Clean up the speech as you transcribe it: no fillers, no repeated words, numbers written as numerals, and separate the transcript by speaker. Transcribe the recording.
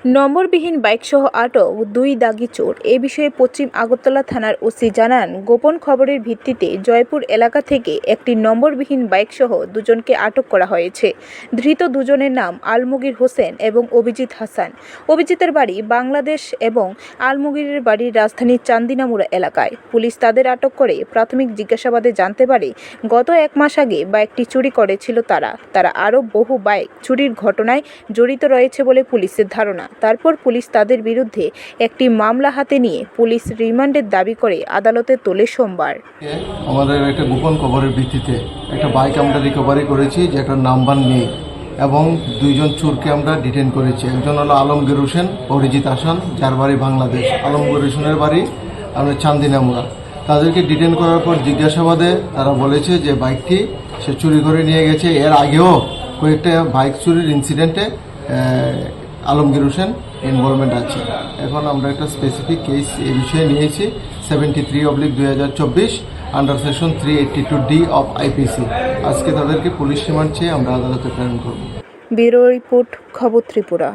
Speaker 1: নম্বরবিহীন বাইকসহ আটক দুই দাগি চোর। এ বিষয়ে পশ্চিম আগরতলা থানার ওসি জানান, গোপন খবরের ভিত্তিতে জয়পুর এলাকা থেকে একটি নম্বরবিহীন বাইকসহ দুজনকে আটক করা হয়েছে। ধৃত দুজনের নাম আলমগীর হোসেন এবং অভিজিৎ হাসান। অভিজিতের বাড়ি বাংলাদেশ এবং আলমগীরের বাড়ি রাজধানীর চান্দিনামুড়া এলাকায়। পুলিশ তাদের আটক করে প্রাথমিক জিজ্ঞাসাবাদে জানতে পারে গত 1 মাস আগে বাইকটি চুরি করেছিল তারা আরও বহু বাইক চুরির ঘটনায় জড়িত রয়েছে বলে পুলিশের ধারণা। তারপর পুলিশ তাদের বিরুদ্ধে একটি মামলা হাতে নিয়ে পুলিশ রিমান্ডের দাবি করে আদালতে তোলে সোমবার।
Speaker 2: আমাদের একটা গোপন খবরের ভিত্তিতে একটা বাইক আমরা রিকভারি করেছি যেটার নাম্বার নেই এবং দুইজন চোরকে আমরা ডিটেন করেছি। একজন হলো আলমগীর হোসেন, অরিজিৎ হাসান, যার বাড়ি বাংলাদেশ। আলমগীর হোসেনের বাড়ি আমরা চান্দিনামুড়া। তাদেরকে ডিটেন করার পর জিজ্ঞাসাবাদে তারা বলেছে যে বাইকটি সে চুরি করে নিয়ে গেছে। এর আগেও কয়েকটা বাইক চুরির ইনসিডেন্টে আলমগীর হোসেন ইনভলভমেন্ট আছে। এখন আমরা একটা স্পেসিফিক কেস এই বিষয়ে নিয়েছি 73/2024 under section 382D of IPC। আজকে তাদেরকে পুলিশ রিমান্ড চেয়ে আমরা আদালতে প্রেরণ করব।
Speaker 1: ব্যুরো রিপোর্ট, খবর ত্রিপুরা।